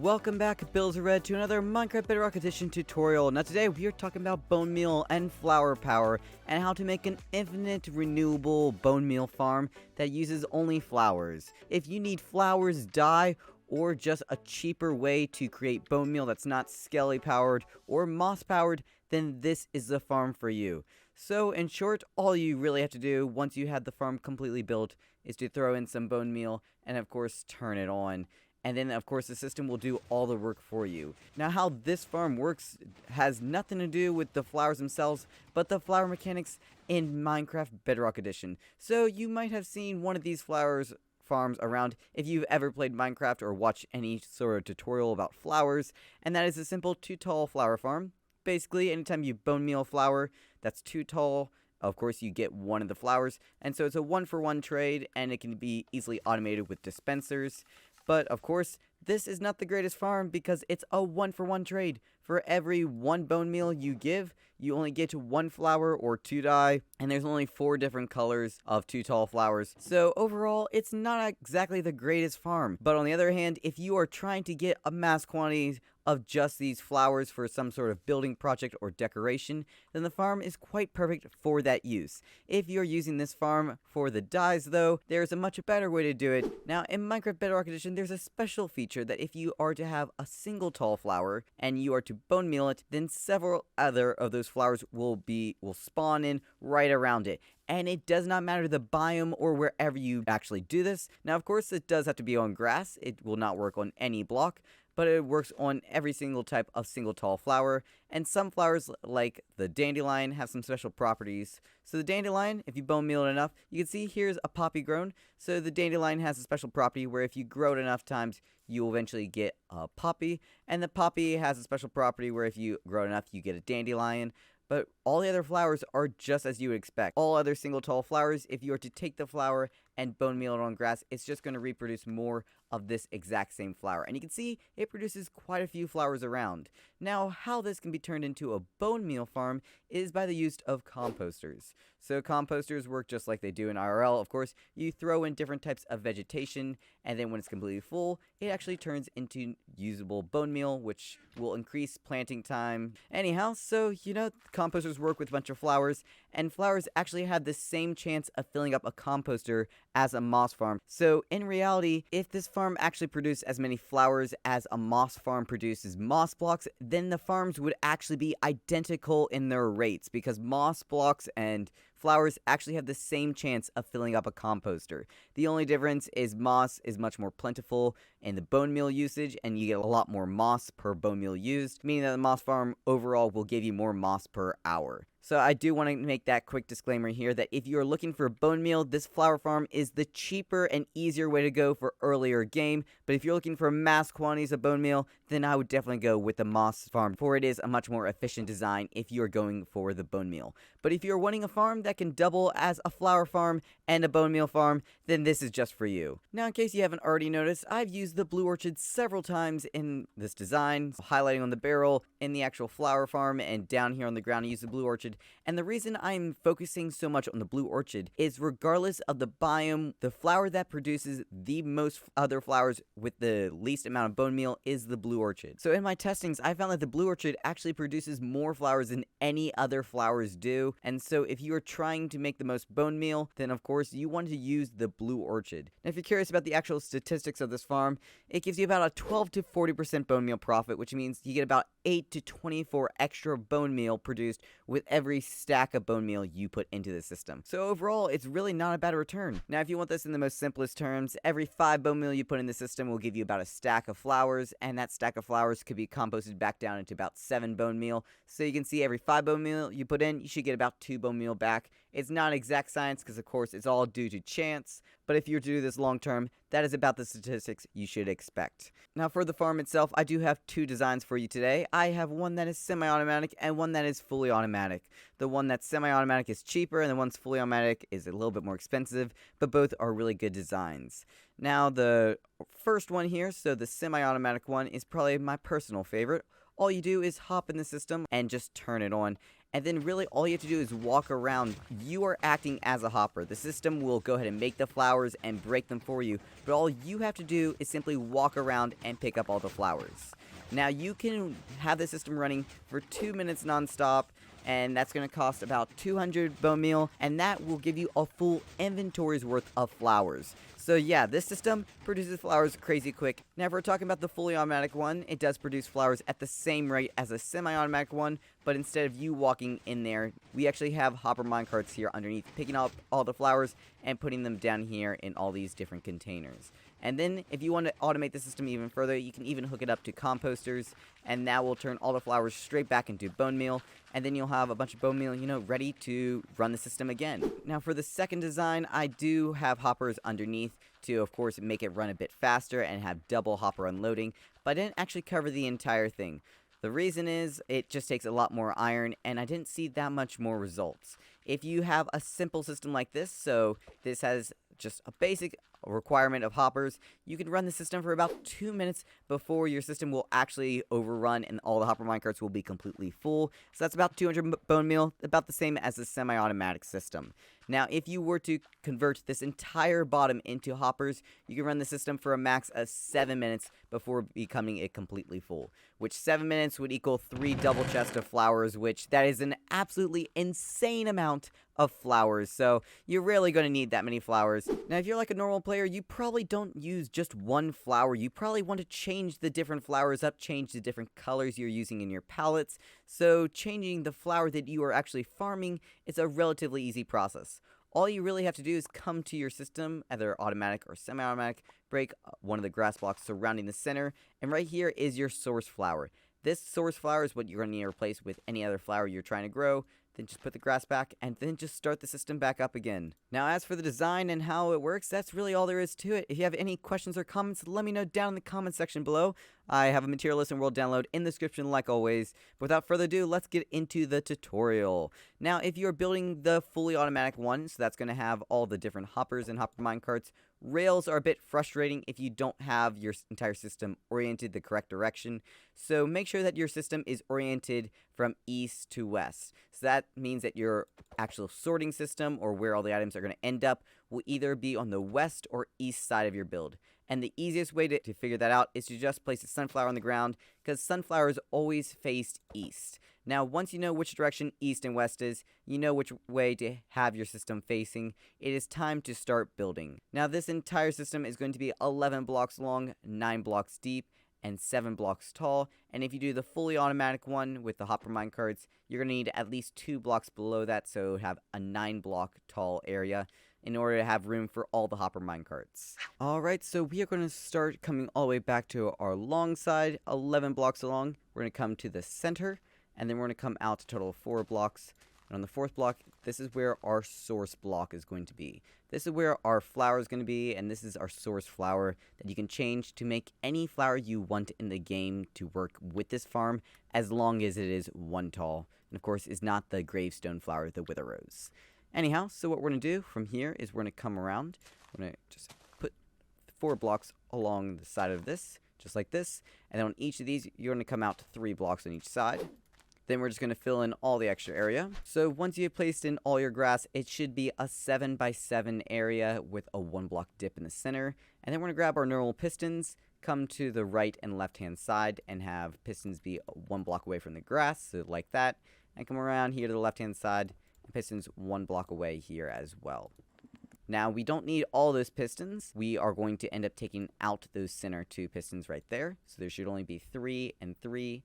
Welcome back, Bills are Red, to another Minecraft Bedrock Edition tutorial. Now today we are talking about bone meal and flower power and how to make an infinite renewable bone meal farm that uses only flowers. If you need flowers, dye, or just a cheaper way to create bone meal that's not skelly powered or moss powered, then this is the farm for you. So in short, all you really have to do once you have the farm completely built is to throw in some bone meal and of course turn it on. And then, of course, the system will do all the work for you. Now, how this farm works has nothing to do with the flowers themselves, but the flower mechanics in Minecraft Bedrock Edition. So, you might have seen one of these farms around if you've ever played Minecraft or watched any sort of tutorial about flowers, and that is a simple 2-tall flower farm. Basically, anytime you bone meal a flower that's too tall, of course, you get one of the flowers, and so it's a 1-for-1 trade, and it can be easily automated with dispensers. But, of course, this is not the greatest farm because it's a 1-for-1 trade. For every 1 bone meal you give, you only get 1 flower or 2 dye, and there's only 4 different colors of 2 tall flowers. So, overall, it's not exactly the greatest farm. But on the other hand, if you are trying to get a mass quantity of just these flowers for some sort of building project or decoration, then the farm is quite perfect for that use. If you're using this farm for the dyes though, there's a much better way to do it. Now in Minecraft Bedrock Edition, there's a special feature that if you are to have a single tall flower and you are to bone meal it, then several other of those flowers will spawn in right around it. And it does not matter the biome or wherever you actually do this. Now, of course, it does have to be on grass. It will not work on any block, but it works on every single type of single tall flower. And some flowers, like the dandelion, have some special properties. So the dandelion, if you bone meal it enough, you can see here's a poppy grown. So the dandelion has a special property where if you grow it enough times, you will eventually get a poppy. And the poppy has a special property where if you grow it enough, you get a dandelion. But all the other flowers are just as you would expect. All other single tall flowers, if you were to take the flower and bone meal it on grass, it's just going to reproduce more of this exact same flower. And you can see it produces quite a few flowers around. Now, how this can be turned into a bone meal farm is by the use of composters. So composters work just like they do in IRL. Of course, you throw in different types of vegetation, and then when it's completely full, it actually turns into usable bone meal, which will increase planting time. Anyhow, so, composters work with a bunch of flowers, and flowers actually have the same chance of filling up a composter as a moss farm. So in reality, if this farm actually produced as many flowers as a moss farm produces moss blocks, then the farms would actually be identical in their rates, because moss blocks and flowers actually have the same chance of filling up a composter. The only difference is moss is much more plentiful in the bone meal usage, and you get a lot more moss per bone meal used, meaning that the moss farm overall will give you more moss per hour. So I do want to make that quick disclaimer here that if you're looking for bone meal, this flower farm is the cheaper and easier way to go for earlier game. But if you're looking for mass quantities of bone meal, then I would definitely go with the moss farm, for it is a much more efficient design if you're going for the bone meal. But if you're wanting a farm that can double as a flower farm and a bone meal farm, then this is just for you. Now, in case you haven't already noticed, I've used the blue orchid several times in this design, highlighting on the barrel in the actual flower farm, and down here on the ground I use the blue orchid. And the reason I'm focusing so much on the blue orchid is regardless of the biome, the flower that produces the most other flowers with the least amount of bone meal is the blue orchid. So in my testings, I found that the blue orchid actually produces more flowers than any other flowers do. And so if you are trying to make the most bone meal, then of course you want to use the blue orchid. Now if you're curious about the actual statistics of this farm, it gives you about a 12 to 40% bone meal profit, which means you get about 8 to 24 extra bone meal produced with every stack of bone meal you put into the system. So overall, it's really not a bad return. Now, if you want this in the most simplest terms, every 5 bone meal you put in the system will give you about a stack of flowers, and that stack of flowers could be composted back down into about 7 bone meal. So you can see every 5 bone meal you put in, you should get about 2 bone meal back. It's not exact science because, of course, it's all due to chance, but if you're to do this long term, that is about the statistics you should expect. Now, for the farm itself, I do have 2 designs for you today. I have one that is semi-automatic and one that is fully automatic. The one that's semi-automatic is cheaper, and the one's fully automatic is a little bit more expensive, but both are really good designs. Now, the first one here, so the semi-automatic one, is probably my personal favorite. All you do is hop in the system and just turn it on. And then really all you have to do is walk around. You are acting as a hopper. The system will go ahead and make the flowers and break them for you, but all you have to do is simply walk around and pick up all the flowers. Now you can have the system running for 2 minutes non-stop, and that's going to cost about 200 bone meal, and that will give you a full inventory's worth of flowers. So yeah, this system produces flowers crazy quick. Now if we're talking about the fully automatic one, it does produce flowers at the same rate as a semi-automatic one, but instead of you walking in there, we actually have hopper minecarts here underneath, picking up all the flowers and putting them down here in all these different containers. And then if you want to automate the system even further, you can even hook it up to composters, and that will turn all the flowers straight back into bone meal, and then you'll have a bunch of bone meal, ready to run the system again. Now for the second design, I do have hoppers underneath to, of course, make it run a bit faster and have double hopper unloading, but I didn't actually cover the entire thing. The reason is it just takes a lot more iron, and I didn't see that much more results. If you have a simple system like this, so this has just a basic requirement of hoppers, you can run the system for about 2 minutes before your system will actually overrun and all the hopper minecarts will be completely full. So that's about 200 bone meal, about the same as a semi-automatic system. Now, if you were to convert this entire bottom into hoppers, you can run the system for a max of 7 minutes before becoming it completely full, which 7 minutes would equal 3 double chests of flowers, which that is an absolutely insane amount of flowers, so you're really going to need that many flowers. Now, if you're like a normal player, you probably don't use just one flower. You probably want to change the different flowers up, change the different colors you're using in your palettes, so changing the flower that you are actually farming is a relatively easy process. All you really have to do is come to your system, either automatic or semi-automatic, break one of the grass blocks surrounding the center, and right here is your source flower. This source flower is what you're going to need to replace with any other flower you're trying to grow. Then just put the grass back, and then just start the system back up again. Now, as for the design and how it works, that's really all there is to it. If you have any questions or comments, let me know down in the comment section below. I have a material list and world download in the description like always. But without further ado, let's get into the tutorial. Now, if you're building the fully automatic one, so that's going to have all the different hoppers and hopper minecarts, rails are a bit frustrating if you don't have your entire system oriented the correct direction. So make sure that your system is oriented from east to west. So that means that your actual sorting system, or where all the items are going to end up, will either be on the west or east side of your build. And the easiest way to figure that out is to just place a sunflower on the ground, because sunflowers always face east. Now, once you know which direction east and west is, you know which way to have your system facing, it is time to start building. Now, this entire system is going to be 11 blocks long, 9 blocks deep, and 7 blocks tall. And if you do the fully automatic one with the hopper minecarts, you're going to need at least 2 blocks below that, so have a 9 block tall area in order to have room for all the hopper minecarts. Alright, so we are going to start coming all the way back to our long side, 11 blocks along. We're going to come to the center, and then we're going to come out a total of 4 blocks. And on the 4th block, this is where our source block is going to be. This is where our flower is going to be, and this is our source flower that you can change to make any flower you want in the game to work with this farm, as long as it is 1 tall. And of course, is not the gravestone flower, the wither rose. Anyhow, so what we're going to do from here is we're going to come around. We're going to just put 4 blocks along the side of this, just like this. And then on each of these, you're going to come out 3 blocks on each side. Then we're just going to fill in all the extra area. So once you've placed in all your grass, it should be a 7 by 7 area with a 1 block dip in the center. And then we're going to grab our normal pistons, come to the right and left hand side, and have pistons be 1 block away from the grass, so like that. And come around here to the left hand side, and pistons 1 block away here as well. Now, we don't need all those pistons. We are going to end up taking out those center 2 pistons right there. So there should only be 3 and 3,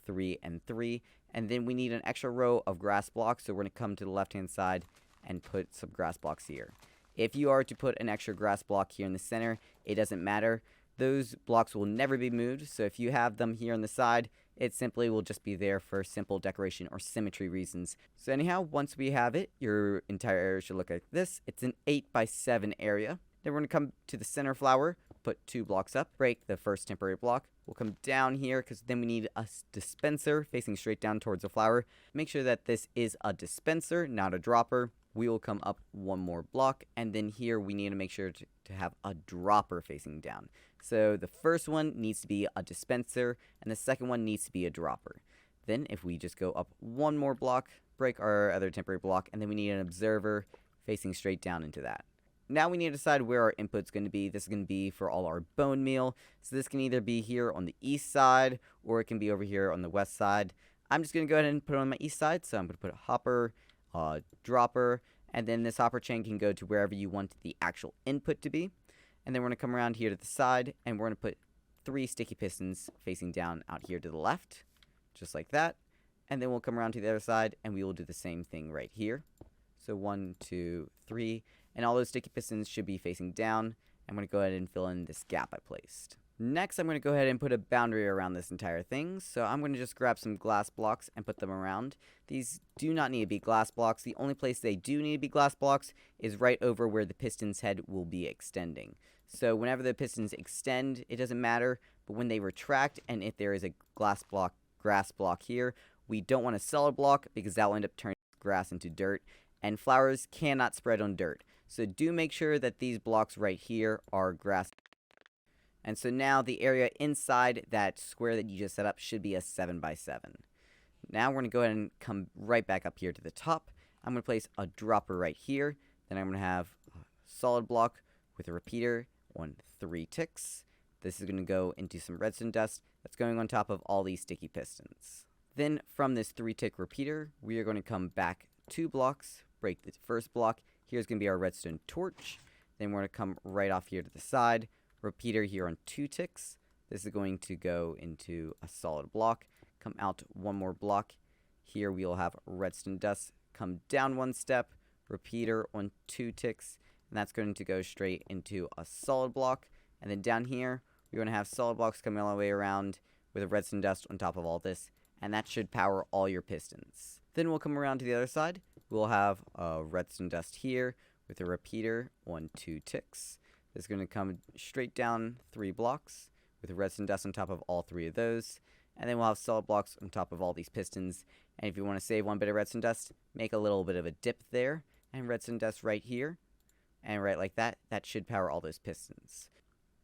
3 and 3. And then we need an extra row of grass blocks, so we're going to come to the left-hand side and put some grass blocks here. If you are to put an extra grass block here in the center, it doesn't matter. Those blocks will never be moved, so if you have them here on the side, it simply will just be there for simple decoration or symmetry reasons. So anyhow, once we have it, your entire area should look like this. It's an 8 by 7 area. Then we're going to come to the center flower, put 2 blocks up, break the first temporary block. We'll come down here because then we need a dispenser facing straight down towards the flower. Make sure that this is a dispenser, not a dropper. We will come up 1 more block, and then here we need to make sure to have a dropper facing down. So the first one needs to be a dispenser, and the second one needs to be a dropper. Then if we just go up 1 more block, break our other temporary block, and then we need an observer facing straight down into that. Now we need to decide where our input's going to be. This is going to be for all our bone meal. So this can either be here on the east side, or it can be over here on the west side. I'm just going to go ahead and put it on my east side. So I'm going to put a hopper, dropper, and then this hopper chain can go to wherever you want the actual input to be. And then we're going to come around here to the side, and we're going to put 3 sticky pistons facing down out here to the left, just like that. And then we'll come around to the other side, and we will do the same thing right here. So 1, 2, 3. And all those sticky pistons should be facing down. I'm going to go ahead and fill in this gap I placed. Next, I'm going to go ahead and put a boundary around this entire thing. So I'm going to just grab some glass blocks and put them around. These do not need to be glass blocks. The only place they do need to be glass blocks is right over where the piston's head will be extending. So whenever the pistons extend, it doesn't matter. But when they retract, and if there is a grass block here, we don't want a solid block because that will end up turning grass into dirt. And flowers cannot spread on dirt. So do make sure that these blocks right here are grass. And so now the area inside that square that you just set up should be a 7 by 7. Now we're going to go ahead and come right back up here to the top. I'm going to place a dropper right here. Then I'm going to have a solid block with a repeater on 3 ticks. This is going to go into some redstone dust that's going on top of all these sticky pistons. Then from this 3-tick repeater, we are going to come back 2 blocks, break the first block. Here's going to be our redstone torch. Then we're going to come right off here to the side. Repeater here on 2 ticks. This is going to go into a solid block. Come out 1 more block. Here we'll have redstone dust. Come down 1 step. Repeater on 2 ticks. And that's going to go straight into a solid block. And then down here, we're going to have solid blocks coming all the way around with a redstone dust on top of all this. And that should power all your pistons. Then we'll come around to the other side. We'll have a redstone dust here with a repeater on 2 ticks. This is going to come straight down 3 blocks with a redstone dust on top of all 3 of those. And then we'll have solid blocks on top of all these pistons. And if you want to save 1 bit of redstone dust, make a little bit of a dip there. And redstone dust right here. And right like that. That should power all those pistons.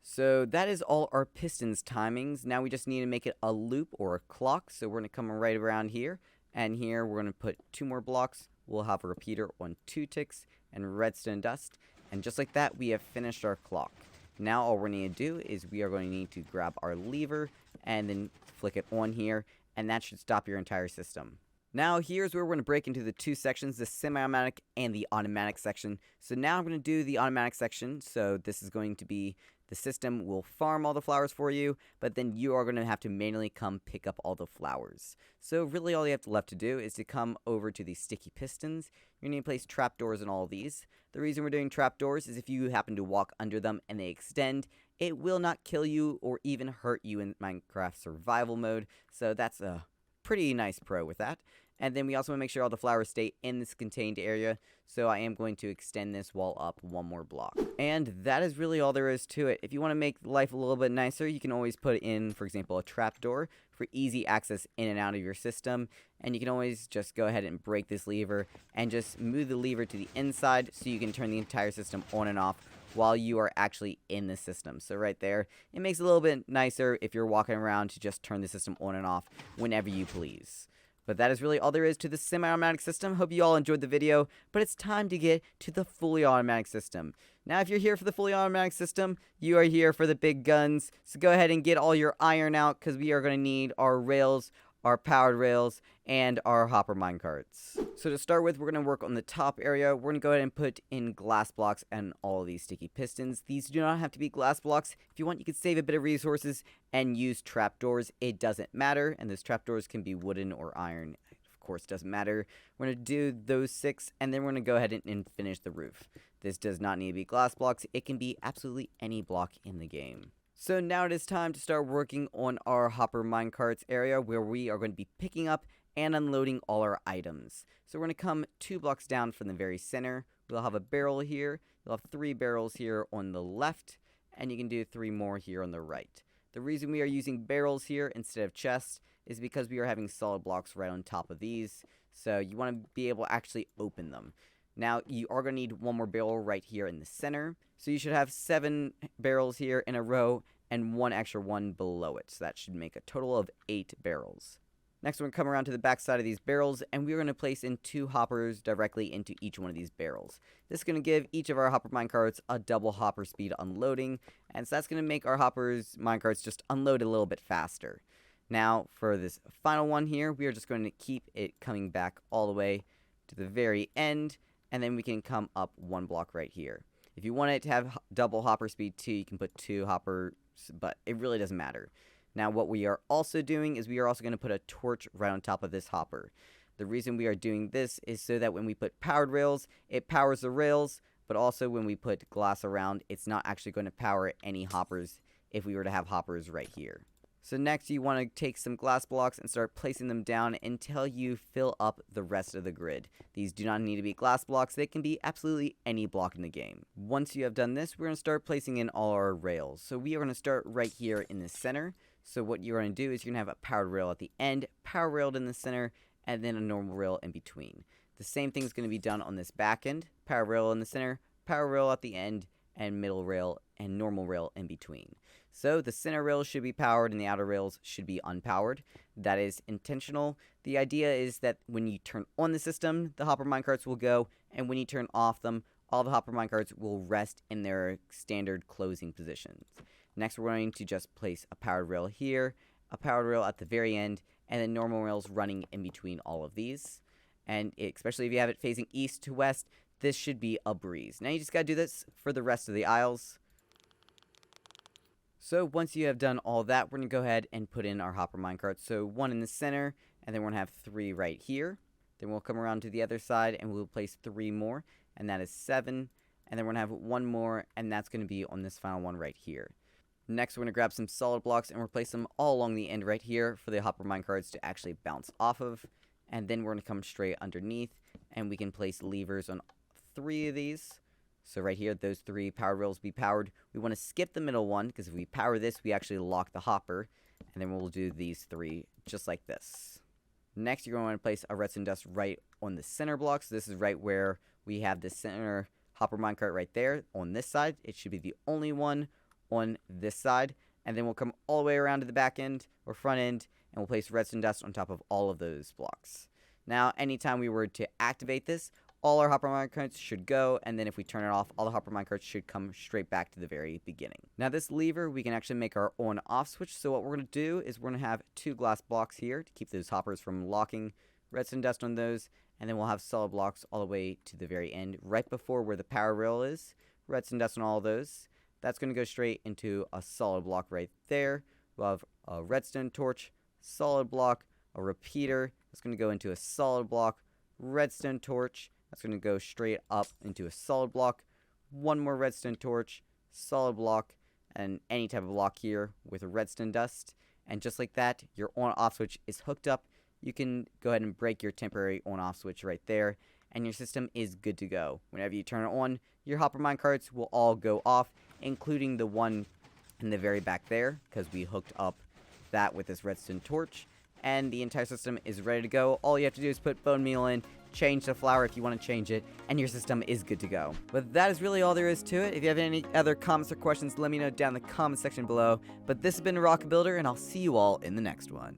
So that is all our pistons timings. Now we just need to make it a loop or a clock. So we're going to come right around here. And here we're going to put 2 more blocks. We'll have a repeater on 2 ticks and redstone dust. And just like that, we have finished our clock. Now all we're going to do is we are going to need to grab our lever and then flick it on here. And that should stop your entire system. Now here's where we're going to break into the 2 sections, the semi-automatic and the automatic section. So now I'm going to do the automatic section. So this is going to be the system will farm all the flowers for you, but then you are going to have to manually come pick up all the flowers. So really all you have left to do is to come over to these sticky pistons. You're going to need to place trapdoors in all of these. The reason we're doing trapdoors is if you happen to walk under them and they extend, it will not kill you or even hurt you in Minecraft survival mode. So that's a pretty nice pro with that. And then we also want to make sure all the flowers stay in this contained area. So I am going to extend this wall up 1 more block. And that is really all there is to it. If you want to make life a little bit nicer, you can always put in, for example, a trapdoor for easy access in and out of your system. And you can always just go ahead and break this lever and just move the lever to the inside so you can turn the entire system on and off while you are actually in the system. So right there, it makes it a little bit nicer if you're walking around to just turn the system on and off whenever you please. But that is really all there is to the semi-automatic system. Hope you all enjoyed the video, but it's time to get to the fully automatic system. Now, if you're here for the fully automatic system, you are here for the big guns. So go ahead and get all your iron out because we are going to need our rails, our powered rails, and our hopper minecarts. So to start with, we're going to work on the top area. We're going to go ahead and put in glass blocks and all of these sticky pistons. These do not have to be glass blocks. If you want, you can save a bit of resources and use trapdoors. It doesn't matter, and those trapdoors can be wooden or iron. Of course, it doesn't matter. We're going to do those 6, and then we're going to go ahead and finish the roof. This does not need to be glass blocks. It can be absolutely any block in the game. So now it is time to start working on our hopper minecarts area where we are going to be picking up and unloading all our items. So we're going to come 2 blocks down from the very center. We'll have a barrel here. You'll have 3 barrels here on the left, and you can do 3 more here on the right. The reason we are using barrels here instead of chests is because we are having solid blocks right on top of these. So you want to be able to actually open them. Now, you are going to need 1 more barrel right here in the center. So you should have 7 barrels here in a row and 1 extra one below it. So that should make a total of 8 barrels. Next, we're going to come around to the back side of these barrels, and we're going to place in 2 hoppers directly into each one of these barrels. This is going to give each of our hopper minecarts a double hopper speed unloading, and so that's going to make our hoppers minecarts just unload a little bit faster. Now, for this final one here, we are just going to keep it coming back all the way to the very end, and then we can come up 1 block right here. If you want it to have double hopper speed too, you can put 2 hoppers, but it really doesn't matter. Now, what we are also doing is we are also going to put a torch right on top of this hopper. The reason we are doing this is so that when we put powered rails, it powers the rails, but also when we put glass around, it's not actually going to power any hoppers if we were to have hoppers right here. So next, you want to take some glass blocks and start placing them down until you fill up the rest of the grid. These do not need to be glass blocks, they can be absolutely any block in the game. Once you have done this, we're going to start placing in all our rails. So we are going to start right here in the center. So what you're going to do is you're going to have a powered rail at the end, power railed in the center, and then a normal rail in between. The same thing is going to be done on this back end, power rail in the center, power rail at the end, and middle rail and normal rail in between. So the center rails should be powered and the outer rails should be unpowered. That is intentional. The idea is that when you turn on the system, the hopper minecarts will go, and when you turn off them, all the hopper minecarts will rest in their standard closing positions. Next, we're going to just place a powered rail here, a powered rail at the very end, and then normal rails running in between all of these. And especially if you have it facing east to west, this should be a breeze. Now you just got to do this for the rest of the aisles. So once you have done all that, we're going to go ahead and put in our hopper minecarts. So 1 in the center, and then we're going to have 3 right here. Then we'll come around to the other side, and we'll place 3 more, and that is 7. And then we're going to have 1 more, and that's going to be on this final one right here. Next, we're going to grab some solid blocks and replace them all along the end right here for the hopper minecarts to actually bounce off of. And then we're going to come straight underneath, and we can place levers on 3 of these. So right here, those 3 power rails be powered. We want to skip the middle one, because if we power this, we actually lock the hopper. And then we'll do these 3 just like this. Next, you're going to want to place a redstone dust right on the center block. So this is right where we have the center hopper minecart right there on this side. It should be the only one on this side, and then we'll come all the way around to the back end or front end, and we'll place redstone dust on top of all of those blocks. Now, anytime we were to activate this, all our hopper minecarts should go, and then if we turn it off, all the hopper minecarts should come straight back to the very beginning. Now, this lever, we can actually make our on-off switch. So what we're going to do is we're going to have 2 glass blocks here to keep those hoppers from locking, redstone dust on those, and then we'll have solid blocks all the way to the very end, right before where the power rail is, redstone dust on all of those. That's going to go straight into a solid block right there. We'll have a redstone torch, solid block, a repeater. That's going to go into a solid block, redstone torch. That's going to go straight up into a solid block. 1 more redstone torch, solid block, and any type of block here with a redstone dust. And just like that, your on-off switch is hooked up. You can go ahead and break your temporary on-off switch right there, and your system is good to go. Whenever you turn it on, your hopper minecarts will all go off, including the one in the very back there, because we hooked up that with this redstone torch, and the entire system is ready to go. All you have to do is put bone meal in, change the flour if you want to change it, and your system is good to go. But that is really all there is to it. If you have any other comments or questions, let me know down in the comment section below. But this has been Rock Builder, and I'll see you all in the next one.